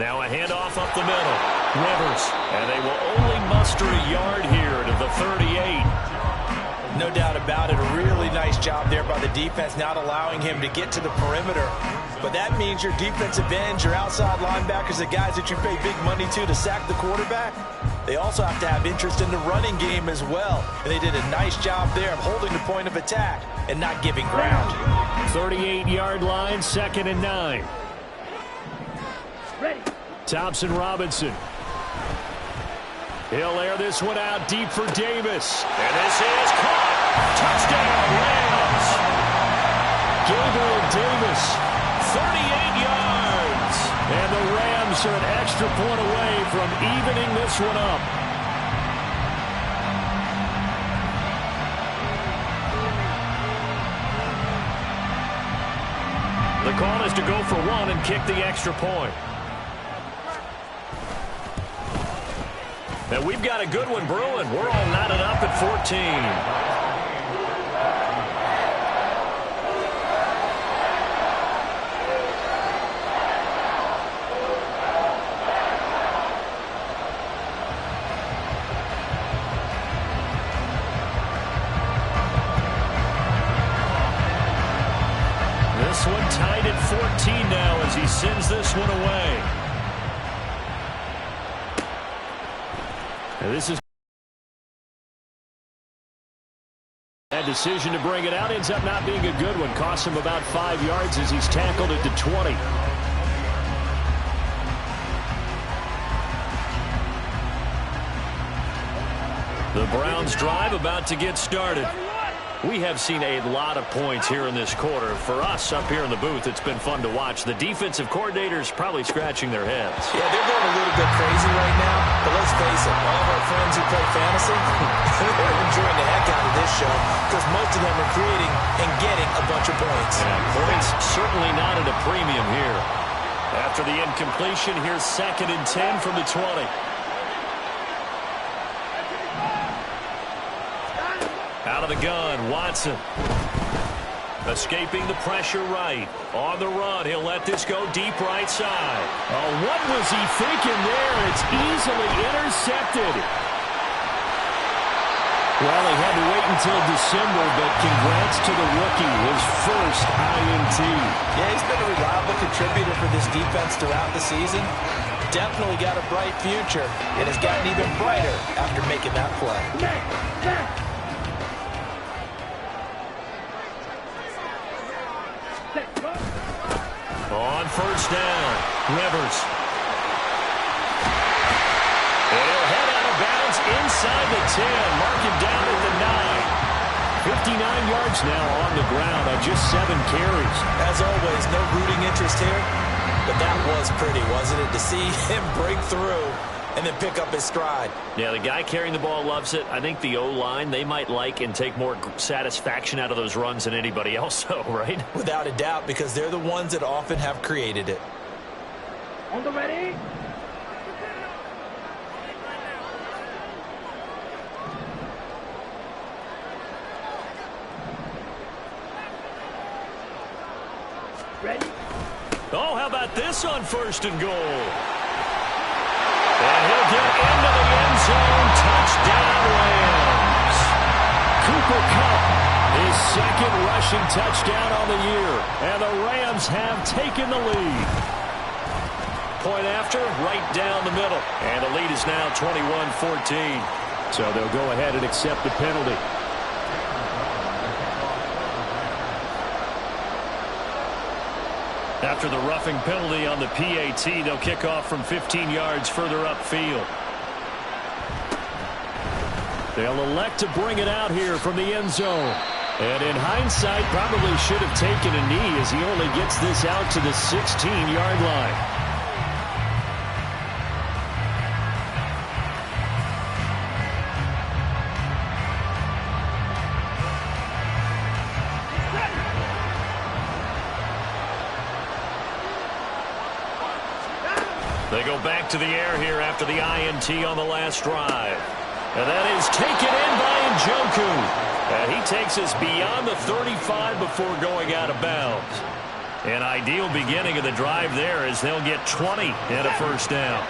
Now a handoff up the middle. Rivers. And they will only muster a yard here to the 38. No doubt about it. A really nice job there by the defense, not allowing him to get to the perimeter. But that means your defensive ends, your outside linebackers, the guys that you pay big money to sack the quarterback, they also have to have interest in the running game as well. And they did a nice job there of holding the point of attack and not giving ground. 38-yard line, 2nd and 9. Ready. Thompson Robinson. He'll air this one out deep for Davis. And this is caught. Touchdown, Rams. Gabriel Davis, 38 yards. And the Rams are an extra point away from evening this one up. The call is to go for one and kick the extra point. And we've got a good one brewing. We're all knotted up at 14. This one tied at 14 now as he sends this one away. And this is that decision to bring it out ends up not being a good one. Costs him about 5 yards as he's tackled at the 20. The Browns drive about to get started. We have seen a lot of points here in this quarter. For us up here in the booth, it's been fun to watch. The defensive coordinators probably scratching their heads. Yeah, they're going a little bit crazy right now. But let's face it, all of our friends who play fantasy, they're enjoying the heck out of this show because most of them are creating and getting a bunch of points. Yeah, points certainly not at a premium here. After the incompletion, here's 2nd and 10 from the 20. Out of the gun, Watson. Escaping the pressure right. On the run, he'll let this go deep right side. Oh, what was he thinking there? It's easily intercepted. Well, he had to wait until December, but congrats to the rookie, his first INT. Yeah, he's been a reliable contributor for this defense throughout the season. Definitely got a bright future, and has gotten even brighter after making that play. On first down, Rivers. And he'll head out of bounds inside the 10. Mark him down at the 9. 59 yards now on the ground on just 7 carries. As always, no rooting interest here, but that was pretty, wasn't it, to see him break through and then pick up his stride. Yeah, the guy carrying the ball loves it. I think the O-line, they might like and take more satisfaction out of those runs than anybody else, though, right? Without a doubt, because they're the ones that often have created it. On the ready. Ready. Oh, how about this on 1st and goal? And he'll get into the end zone. Touchdown, Rams. Cooper Kupp, his 2nd rushing touchdown on the year. And the Rams have taken the lead. Point after, right down the middle. And the lead is now 21-14. So they'll go ahead and accept the penalty. After the roughing penalty on the PAT, they'll kick off from 15 yards further upfield. They'll elect to bring it out here from the end zone. And in hindsight, probably should have taken a knee as he only gets this out to the 16-yard line. They go back to the air here after the INT on the last drive. And that is taken in by Njoku. And he takes us beyond the 35 before going out of bounds. An ideal beginning of the drive there as they'll get 20 and a first down.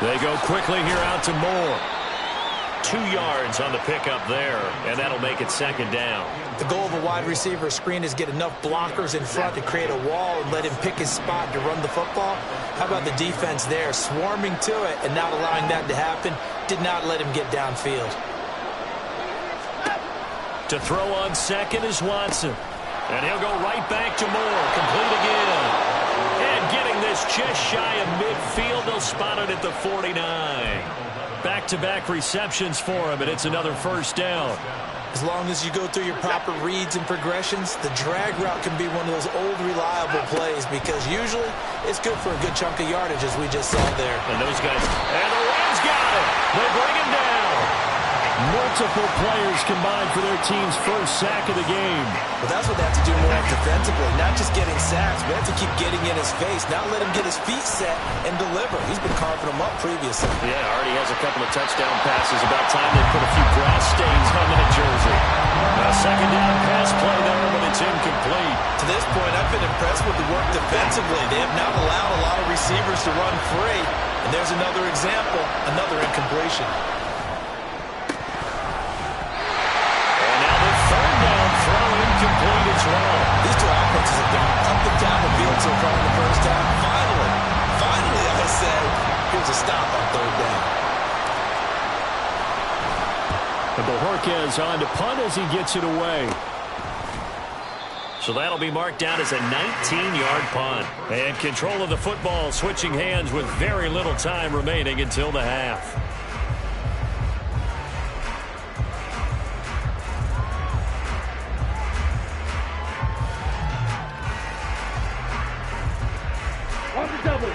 They go quickly here out to Moore. 2 yards on the pickup there, and that'll make it second down. The goal of a wide receiver screen is get enough blockers in front to create a wall and let him pick his spot to run the football. How about the defense there, swarming to it and not allowing that to happen? Did not let him get downfield. To throw on second is Watson. And he'll go right back to Moore. Complete again. And getting this just shy of midfield. They'll spot it at the 49. Back-to-back receptions for him, and it's another first down. As long as you go through your proper reads and progressions, the drag route can be one of those old reliable plays because usually it's good for a good chunk of yardage as we just saw there. And those guys, and the Rams got it. They bring him down. Multiple players combined for their team's first sack of the game. Well, that's what they have to do more defensively, not just getting sacks, but have to keep getting in his face, not let him get his feet set and deliver. He's been carving them up previously. Yeah, already has a couple of touchdown passes. About time they put a few grass stains on that jersey. A second down pass play there, but it's incomplete. To this point, I've been impressed with the work defensively. They have not allowed a lot of receivers to run free. And there's another example, another incompletion. Incomplete as well. These two offenses have gone up and down the field so far in the first half. Finally, I say, here's a stop on third down. And Bojorquez on to punt as he gets it away. So that'll be marked down as a 19-yard punt. And control of the football switching hands with very little time remaining until the half.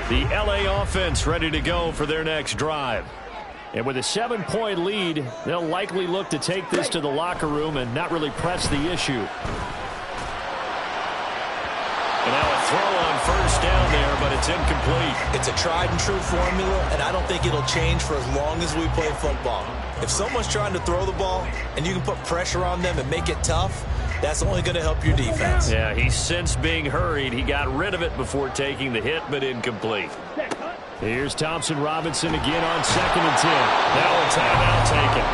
The LA offense ready to go for their next drive. And with a 7-point lead, they'll likely look to take this to the locker room and not really press the issue. And now a throw on first down there, but it's incomplete. It's a tried and true formula, and I don't think it'll change for as long as we play football. If someone's trying to throw the ball and you can put pressure on them and make it tough, that's only going to help your defense. Yeah, he's since being hurried. He got rid of it before taking the hit, but incomplete. Here's Thompson Robinson again on 2nd and 10. Now a timeout taken.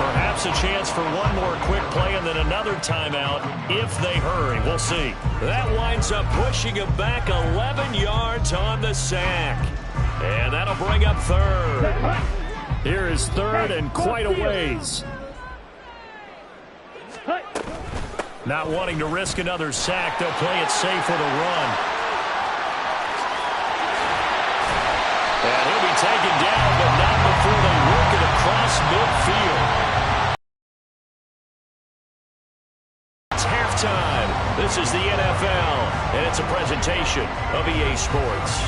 Perhaps a chance for one more quick play and then another timeout if they hurry. We'll see. That winds up pushing him back 11 yards on the sack. And that'll bring up third. Here is third and quite a ways. Not wanting to risk another sack, they'll play it safe with a run. And he'll be taken down, but not before they work it across midfield. It's halftime. This is the NFL, and it's a presentation of EA Sports.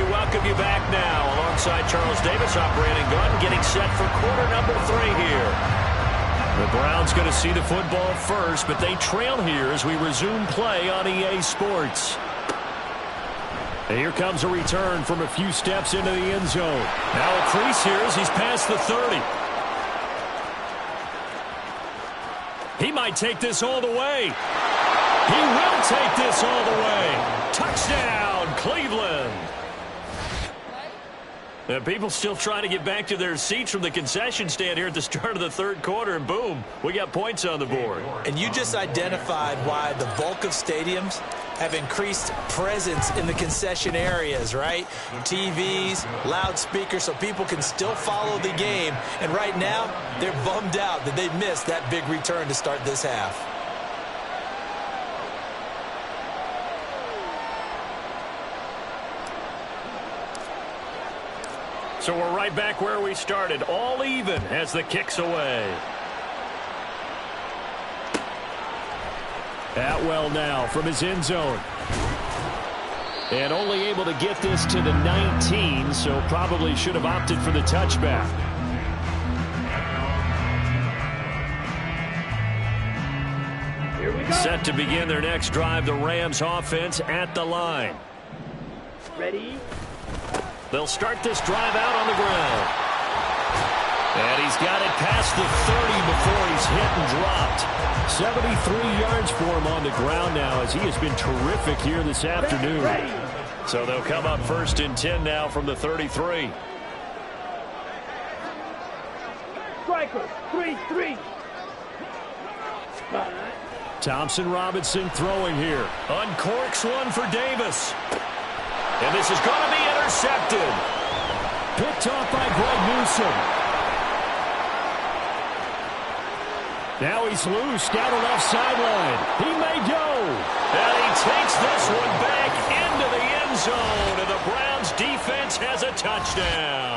Welcome you back now alongside Charles Davis, operating gun, getting set for quarter number 3 here. The Browns going to see the football first, but they trail here as we resume play on EA Sports. And here comes a return from a few steps into the end zone. Now a crease here as he's past the 30. He might take this all the way. He will take this all the way. Touchdown, Cleveland. And people still trying to get back to their seats from the concession stand here at the start of the third quarter, and boom, we got points on the board. And you just identified why the bulk of stadiums have increased presence in the concession areas, right? TVs, loudspeakers, so people can still follow the game. And right now, they're bummed out that they missed that big return to start this half. So we're right back where we started, all even as the kick's away. Atwell now from his end zone. And only able to get this to the 19, so probably should have opted for the touchback. Here we go. Set to begin their next drive, the Rams offense at the line. Ready? They'll start this drive out on the ground. And he's got it past the 30 before he's hit and dropped. 73 yards for him on the ground now as he has been terrific here this afternoon. So they'll come up 1st and 10 now from the 33. Striker, 3-3. Thompson Robinson throwing here. Uncorks one for Davis. And this is going to be intercepted. Picked off by Greg Newsome. Now he's loose down the left sideline. He may go. And he takes this one back into the end zone. And the Browns defense has a touchdown.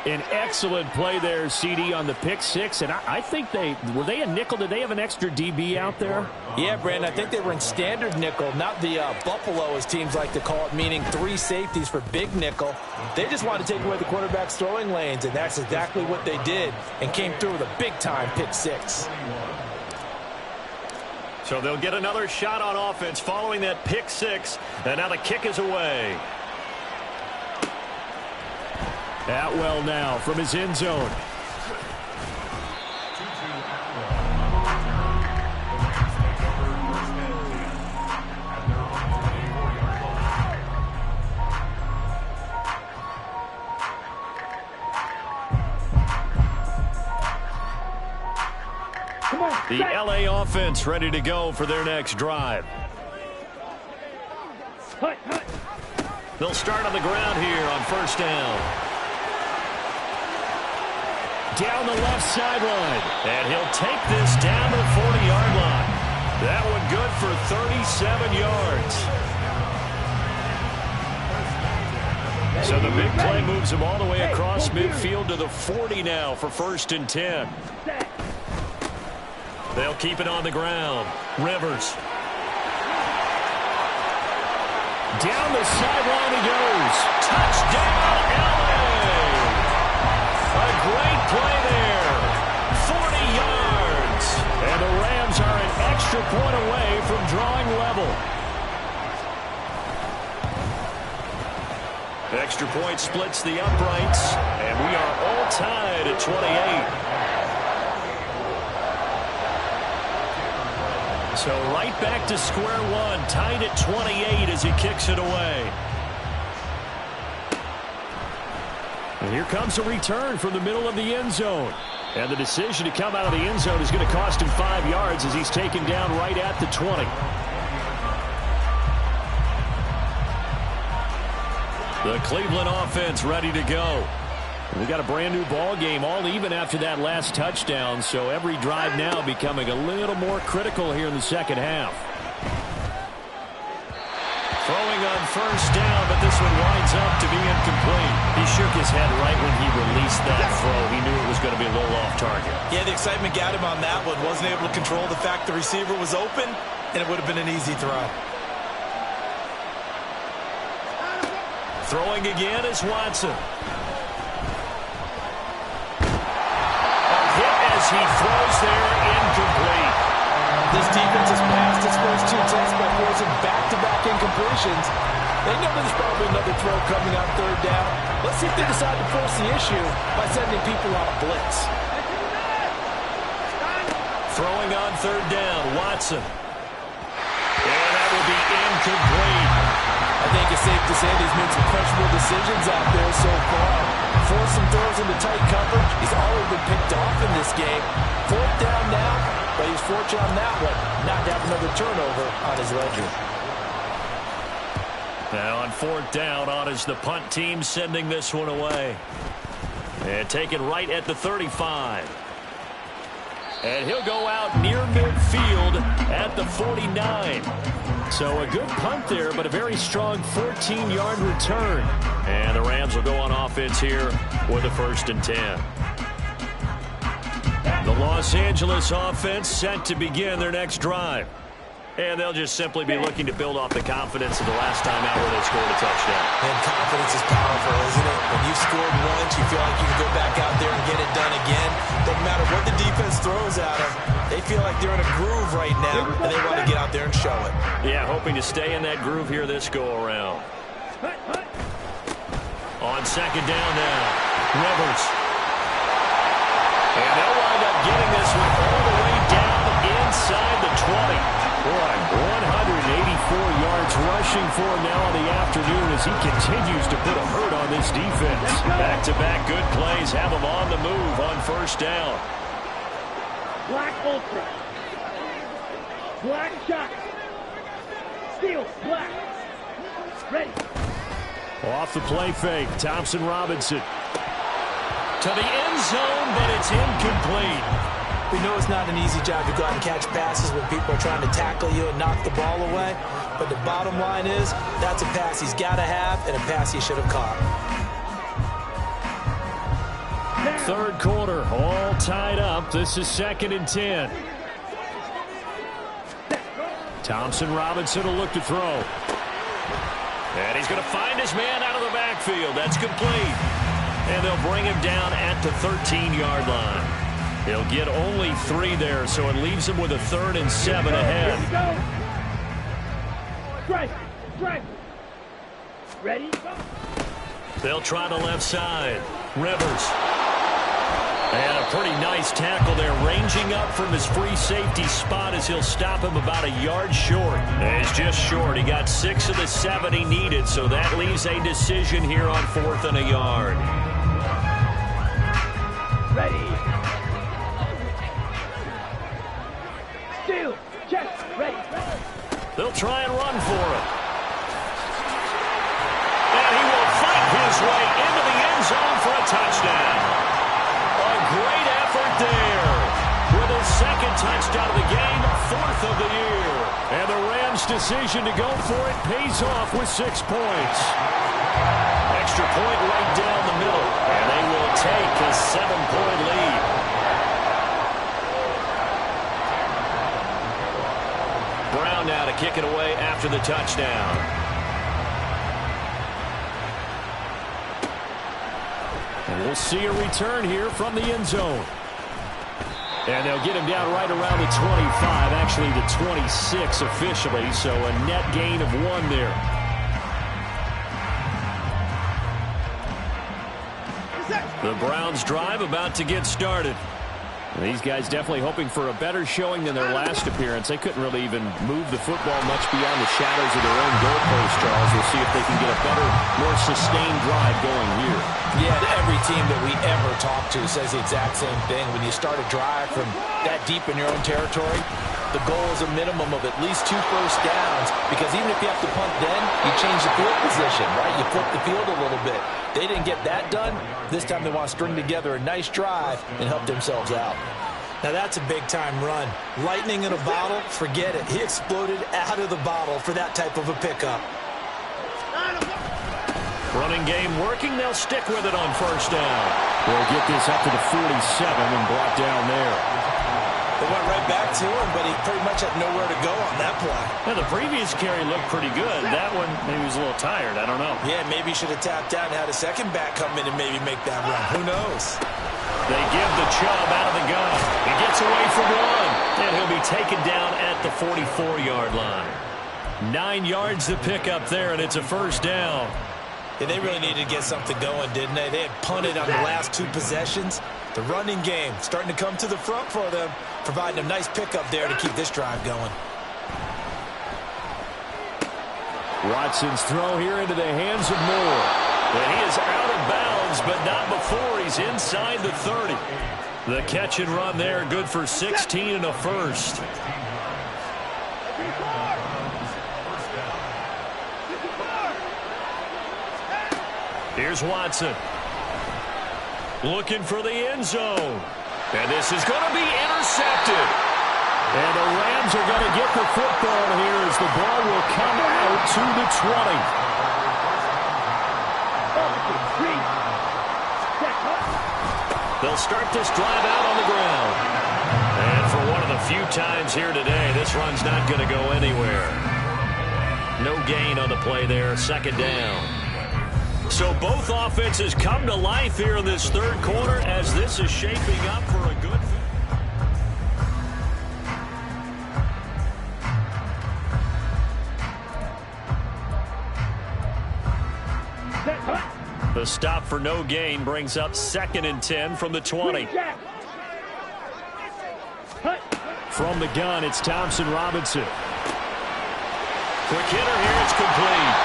An excellent play there, CD, on the pick six. And I think were they a nickel? Did they have an extra DB out there? Yeah, Brandon, I think they were in standard nickel, not the Buffalo, as teams like to call it, meaning 3 safeties for big nickel. They just wanted to take away the quarterback's throwing lanes, and that's exactly what they did, and came through with a big-time pick six. So they'll get another shot on offense following that pick six, and now the kick is away. Atwell now from his end zone. The LA offense ready to go for their next drive. They'll start on the ground here on 1st down. Down the left sideline. And he'll take this down to the 40-yard line. That one good for 37 yards. So the big play moves him all the way across midfield to the 40 now for 1st and 10. They'll keep it on the ground. Rivers. Down the sideline he goes. Touchdown, LA! A great play there. 40 yards. And the Rams are an extra point away from drawing level. Extra point splits the uprights. And we are all tied at 28. So right back to square one, tied at 28 as he kicks it away. And here comes a return from the middle of the end zone. And the decision to come out of the end zone is going to cost him 5 yards as he's taken down right at the 20. The Cleveland offense ready to go. We got a brand new ball game, all even after that last touchdown, so every drive now becoming a little more critical here in the second half. Throwing on 1st down, but this one winds up to be incomplete. He shook his head right when he released that throw. He knew it was going to be a little off target. Yeah, the excitement got him on that one. Wasn't able to control the fact the receiver was open, and it would have been an easy throw. Throwing again is Watson. As he throws there, incomplete. This defense has passed its first 2 tests by forcing back-to-back incompletions. They know there's probably another throw coming on 3rd down. Let's see if they decide to force the issue by sending people on a blitz. Throwing on 3rd down, Watson. And that will be incomplete. I think it's safe to say that he's made some questionable decisions out there so far. Forced some throws into tight coverage. He's already been picked off in this game. 4th down now, but he's fortunate on that one not to have another turnover on his ledger. Now on 4th down, on is the punt team sending this one away. And taken right at the 35. And he'll go out near midfield at the 49. So a good punt there, but a very strong 14-yard return. And the Rams will go on offense here with a 1st and 10. The Los Angeles offense set to begin their next drive. And they'll just simply be looking to build off the confidence of the last time out where they scored a touchdown. And confidence is powerful, isn't it? When you've scored once, you feel like you can go back out there and get it done again. Doesn't matter what the defense throws at them. They feel like they're in a groove right now, and they want to get out there and show it. Yeah, hoping to stay in that groove here this go-around. On second down now, Rivers. And they'll wind up getting this one all the way down inside the 20. Boy, 184 yards rushing for him now on the afternoon as he continues to put a hurt on this defense. Back-to-back good plays have him on the move on first down. Black ultra. Black shot. Steel, black. Ready. Off the play fake, Thompson Robinson. To the end zone, but it's incomplete. We know it's not an easy job to go out and catch passes when people are trying to tackle you and knock the ball away. But the bottom line is, that's a pass he's got to have and a pass he should have caught. Third quarter, all tied up. This is 2nd and 10. Thompson Robinson will look to throw. And he's going to find his man out of the backfield. That's complete. And they'll bring him down at the 13-yard line. He'll get only 3 there, so it leaves him with a 3rd and 7 ahead. Strike. Strike. Ready? They'll try the left side. Rivers. And a pretty nice tackle there, ranging up from his free safety spot as he'll stop him about a yard short. And he's just short. He got 6 of the 7 he needed, so that leaves a decision here on 4th and a yard. Ready. Steel, check, ready. They'll try and run for it. And he will fight his way into the end zone for a touchdown. A great effort there. With his 2nd touchdown of the game, 4th of the year. And the Rams' decision to go for it pays off with 6 points. Extra point right down the middle. And they will take a 7-point lead. Brown now to kick it away after the touchdown. And we'll see a return here from the end zone. And they'll get him down right around the 25, actually the 26 officially, so a net gain of 1 there. The Browns' drive about to get started. These guys definitely hoping for a better showing than their last appearance. They couldn't really even move the football much beyond the shadows of their own goalpost, Charles. We'll see if they can get a better, more sustained drive going here. Yeah, every team that we ever talk to says the exact same thing. When you start a drive from that deep in your own territory, the goal is a minimum of at least 2 first downs, because even if you have to punt then, you change the field position, right? You flip the field a little bit. They didn't get that done. This time they want to string together a nice drive and help themselves out. Now that's a big-time run. Lightning in a bottle, forget it. He exploded out of the bottle for that type of a pickup. Running game working. They'll stick with it on first down. They'll get this up to the 47 and brought down there. They went right back to him, but he pretty much had nowhere to go on that play. Now, the previous carry looked pretty good. That one, maybe he was a little tired. I don't know. Yeah, maybe he should have tapped out and had a second back come in and maybe make that run. Who knows? They give the Chubb out of the gun. He gets away from 1, and he'll be taken down at the 44-yard line. 9 yards to pick up there, and it's a first down. Yeah, they really needed to get something going, didn't they? They had punted on the last 2 possessions. The running game starting to come to the front for them, providing a nice pickup there to keep this drive going. Watson's throw here into the hands of Moore. And he is out of bounds, but not before he's inside the 30. The catch and run there, good for 16 and a first. Here's Watson. Looking for the end zone. And this is going to be intercepted. And the Rams are going to get the football here as the ball will come out to the 20. They'll start this drive out on the ground. And for one of the few times here today, this run's not going to go anywhere. No gain on the play there, 2nd down. So both offenses come to life here in this 3rd quarter as this is shaping up for a good. The stop for no gain brings up 2nd and 10 from the 20. From the gun, it's Thompson Robinson. Quick hitter here, it's complete.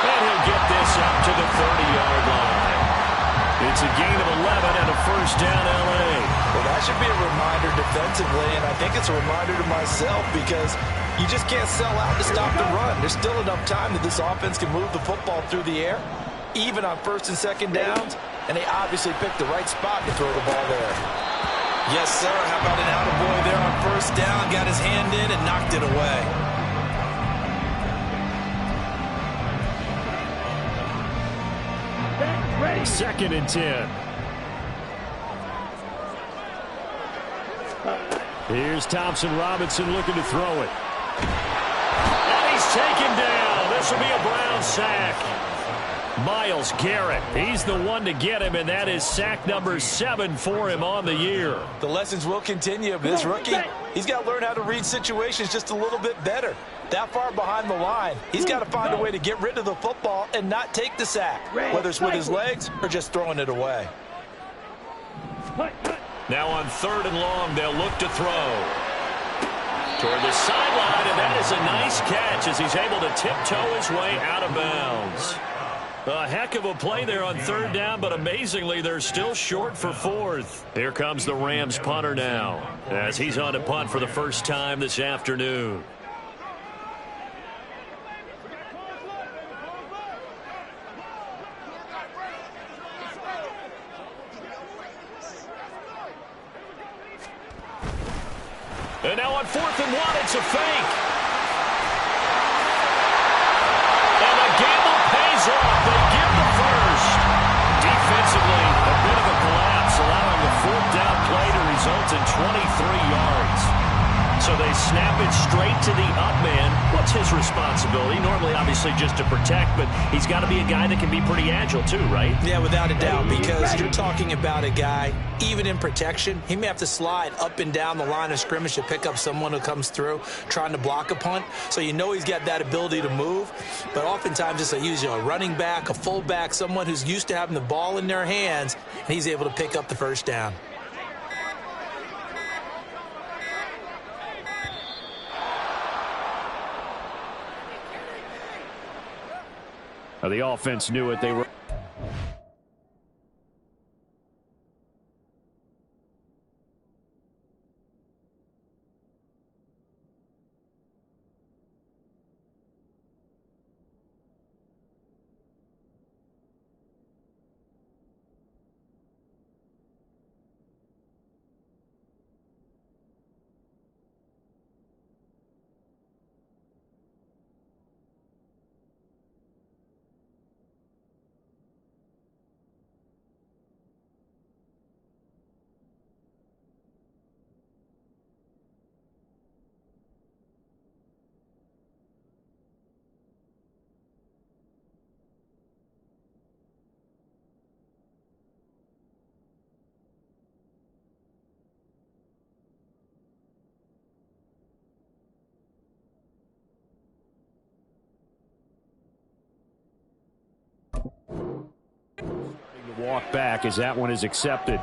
And he'll get this up to the 30-yard line. It's a gain of 11 and a first down, L.A. Well, that should be a reminder defensively, and I think it's a reminder to myself because you just can't sell out to stop the run. There's still enough time that this offense can move the football through the air, even on 1st and 2nd downs, and they obviously picked the right spot to throw the ball there. Yes, sir. How about an attaboy there on 1st down? Got his hand in and knocked it away. Ready. 2nd and 10. Here's Thompson Robinson looking to throw it. And he's taken down. This will be a Brown sack. Myles Garrett, he's the one to get him, and that is sack number 7 for him on the year. The lessons will continue, but this rookie, he's got to learn how to read situations just a little bit better. That far behind the line, he's got to find a way to get rid of the football and not take the sack, whether it's with his legs or just throwing it away. Now on 3rd and long, they'll look to throw. Toward the sideline, and that is a nice catch as he's able to tiptoe his way out of bounds. A heck of a play there on 3rd down, but amazingly, they're still short for 4th. Here comes the Rams punter now, as he's on to punt for the first time this afternoon. And now on 4th and 1, it's a fake. And the gamble pays off. They give the first. Defensively, a bit of a collapse, allowing the 4th down play to result in 23 yards. So they snap it straight to the up man. What's his responsibility? Normally, obviously, just to protect, but he's got to be a guy that can be pretty agile too, right? Yeah, without a doubt, because you're talking about a guy, even in protection, he may have to slide up and down the line of scrimmage to pick up someone who comes through trying to block a punt. So you know he's got that ability to move, but oftentimes it's usually a running back, a fullback, someone who's used to having the ball in their hands, and he's able to pick up the first down. The offense knew it. They were. Walk back as that one is accepted.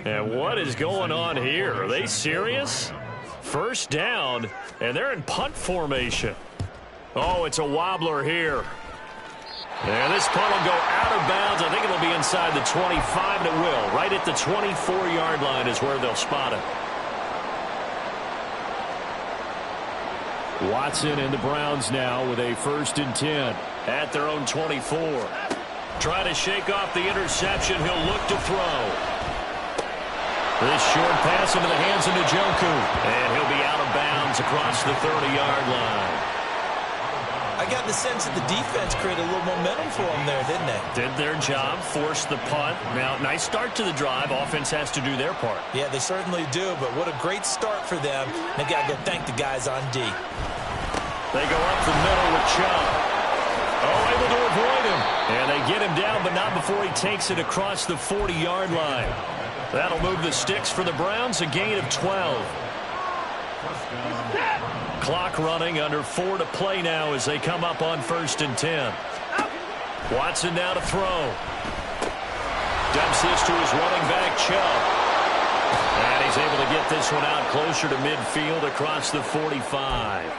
And what is going on here? Are they serious? First down, and they're in punt formation. Oh, it's a wobbler here. And this punt will go out of bounds. I think it'll be inside the 25, and it will. Right at the 24-yard line is where they'll spot it. Watson and the Browns now with a 1st and 10 at their own 24. Trying to shake off the interception. He'll look to throw. This short pass into the hands of Njoku. And he'll be out of bounds across the 30-yard line. I got the sense that the defense created a little momentum for them there, didn't they? Did their job, forced the punt. Now, nice start to the drive. Offense has to do their part. Yeah, they certainly do, but what a great start for them. They got to go thank the guys on D. They go up the middle with Chubb. Oh, able to avoid him. And they get him down, but not before he takes it across the 40-yard line. That'll move the sticks for the Browns, a gain of 12. Clock running, under 4 to play now as they come up on 1st and 10. Watson now to throw. Dumps this to his running back, Chubb. And he's able to get this one out closer to midfield across the 45.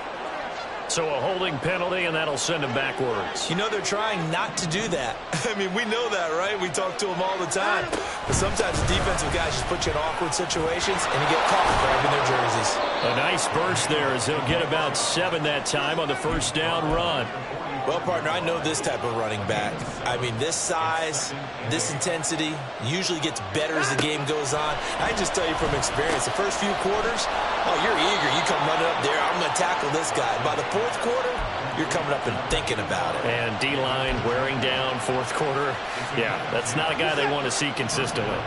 So a holding penalty, and that'll send him backwards. You know, they're trying not to do that. I mean, we know that, right? We talk to them all the time. But sometimes the defensive guys just put you in awkward situations, and you get caught grabbing their jerseys. A nice burst there as they'll get about 7 that time on the first down run. Well, partner, I know this type of running back. I mean, this size, this intensity usually gets better as the game goes on. I can just tell you from experience, the first few quarters, oh, you're eager. You come running up there, I'm going to tackle this guy. By the 4th quarter, you're coming up and thinking about it. And D-line wearing down 4th quarter. Yeah, that's not a guy they want to see consistently.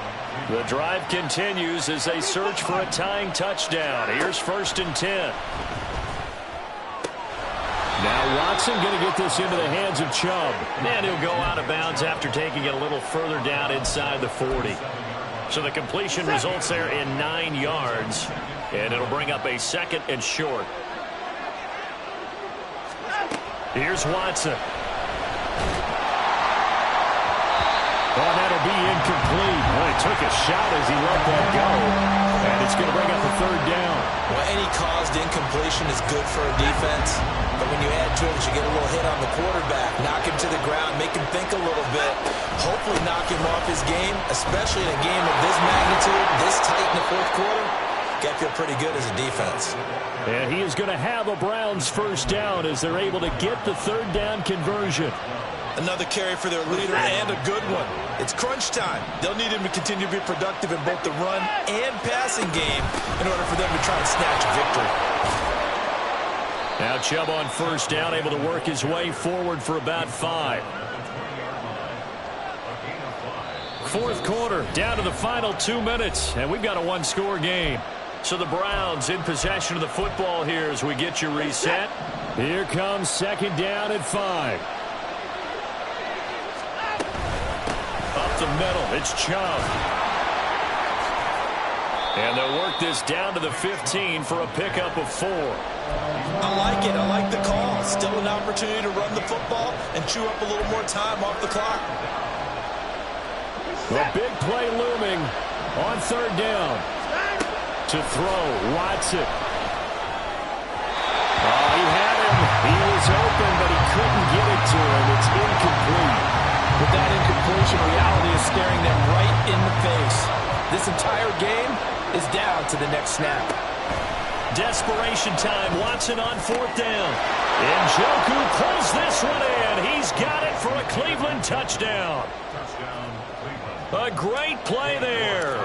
The drive continues as they search for a tying touchdown. Here's 1st and 10. Now Watson going to get this into the hands of Chubb. And he'll go out of bounds after taking it a little further down inside the 40. So the completion results there in 9 yards. And it'll bring up a 2nd and short. Here's Watson. Oh, that'll be incomplete. Well, he took a shot as he let that go. And it's going to bring up a 3rd down. Well, any caused incompletion is good for a defense. But when you add to it, you get a little hit on the quarterback, knock him to the ground, make him think a little bit, hopefully knock him off his game, especially in a game of this magnitude, this tight in the 4th quarter. Got to feel pretty good as a defense. And he is going to have a Browns first down as they're able to get the 3rd down conversion. Another carry for their leader and a good one. It's crunch time. They'll need him to continue to be productive in both the run and passing game in order for them to try and snatch a victory. Now Chubb on first down, able to work his way forward for about 5. 4th quarter, down to the final 2 minutes, and we've got a 1-score game. So the Browns in possession of the football here as we get you reset. Here comes 2nd down at 5. Up the middle, it's Chubb. And they'll work this down to the 15 for a pickup of 4. I like it. I like the call. Still an opportunity to run the football and chew up a little more time off the clock. A big play looming on 3rd down. To throw, Watson. Oh, he had him. He was open, but he couldn't get it to him. It's incomplete. With that incompletion, reality is staring them right in the face. This entire game is down to the next snap. Desperation time. Watson on 4th down. Njoku pulls this one in. He's got it for a Cleveland touchdown. A great play there.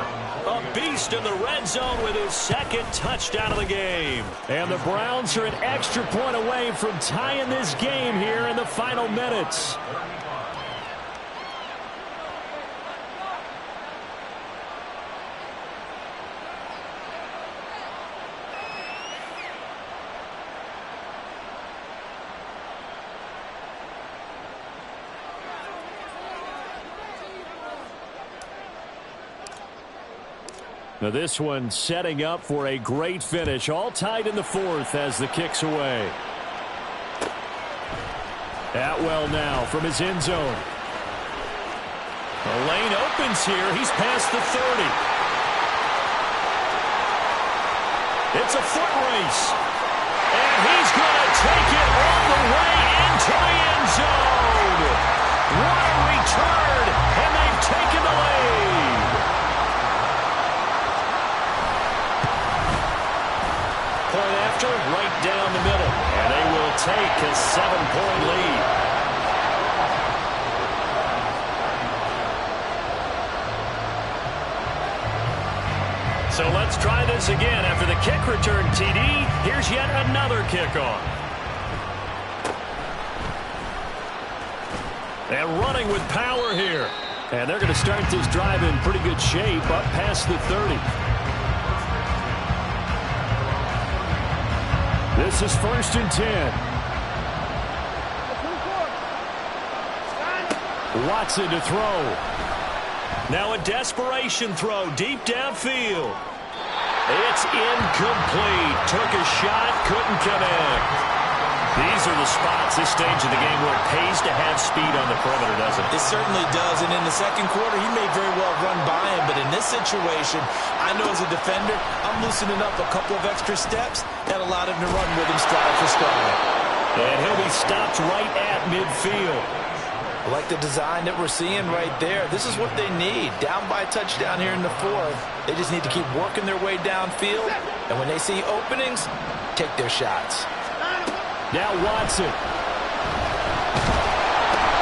A beast in the red zone with his 2nd touchdown of the game. And the Browns are an extra point away from tying this game here in the final minutes. Now this one setting up for a great finish. All tied in the 4th as the kick's away. Atwell now from his end zone. The lane opens here. He's past the 30. It's a foot race. And he's going to take it all the way into the end zone. What a return. And they've taken the lead. Point after, right down the middle. And they will take a 7-point lead. So let's try this again. After the kick return, TD, here's yet another kickoff. And running with power here. And they're going to start this drive in pretty good shape up past the 30. This is 1st and 10. Watson to throw. Now a desperation throw deep downfield. It's incomplete. Took a shot, couldn't connect. These are the spots, this stage of the game, where it pays to have speed on the perimeter, doesn't it? It certainly does, and in the second quarter, he may very well run by him, but in this situation, I know as a defender, I'm loosening up a couple of extra steps that allowed him to run with him stride for stride. And he'll be stopped right at midfield. I like the design that we're seeing right there. This is what they need. Down by a touchdown here in the fourth. They just need to keep working their way downfield, and when they see openings, take their shots. Now Watson.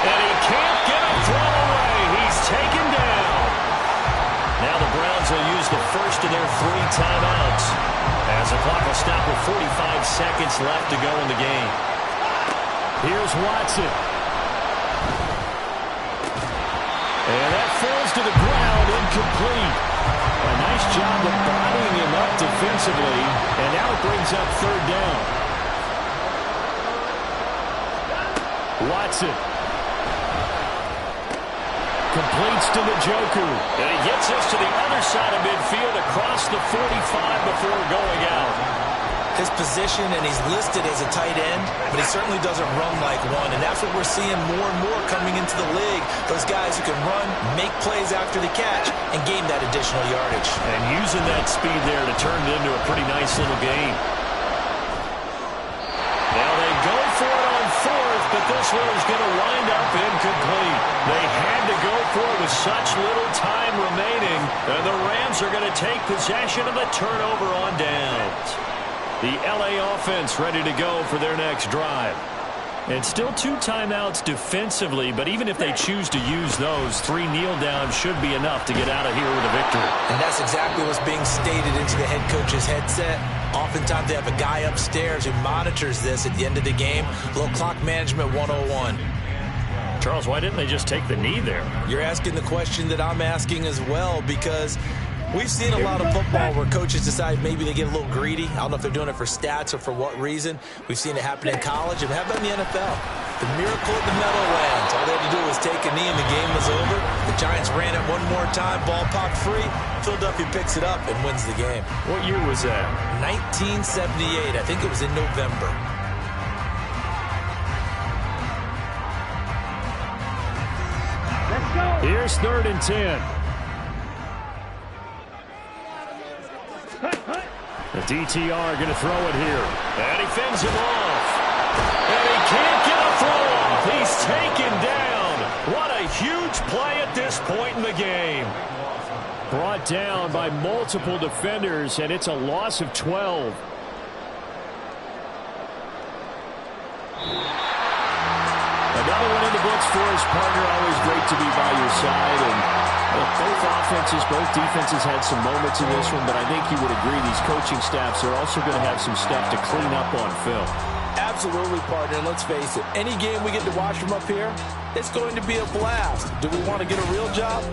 And he can't get a throw away. He's taken down. Now the Browns will use the first of their 3 timeouts as the clock will stop with 45 seconds left to go in the game. Here's Watson. And that falls to the ground, incomplete. A nice job of bodying him up defensively, and now it brings up 3rd down. Watson completes to Njoku, and he gets us to the other side of midfield across the 45 before going out. His position, and he's listed as a tight end, but he certainly doesn't run like one, and that's what we're seeing more and more coming into the league. Those guys who can run, make plays after the catch, and gain that additional yardage. And using that speed there to turn it into a pretty nice little game. Now they go for it on 4th, but this one is going to wind up incomplete. They had to go for it with such little time remaining, and the Rams are going to take possession of the turnover on downs. The LA offense ready to go for their next drive. And still 2 timeouts defensively, but even if they choose to use those, 3 kneel downs should be enough to get out of here with a victory. And that's exactly what's being stated into the head coach's headset. Oftentimes they have a guy upstairs who monitors this at the end of the game. A little clock management 101. Charles, why didn't they just take the knee there? You're asking the question that I'm asking as well, because we've seen a lot of football where coaches decide maybe they get a little greedy. I don't know if they're doing it for stats or for what reason. We've seen it happen in college, and how about in the NFL? The miracle at the Meadowlands. All they had to do was take a knee, and the game was over. The Giants ran it one more time. Ball popped free. Philadelphia picks it up and wins the game. What year was that? 1978. I think it was in November. Let's go. Here's 3rd and 10. The DTR going to throw it here. And he fends him off. And he can't get a throw off. He's taken down. What a huge play at this point in the game. Brought down by multiple defenders, and it's a loss of 12. Another one in the books for his partner. Always great to be by your side. And both offenses, both defenses had some moments in this one, but I think you would agree these coaching staffs are also going to have some stuff to clean up on film. Absolutely, partner. And let's face it, any game we get to watch from up here, it's going to be a blast. Do we want to get a real job?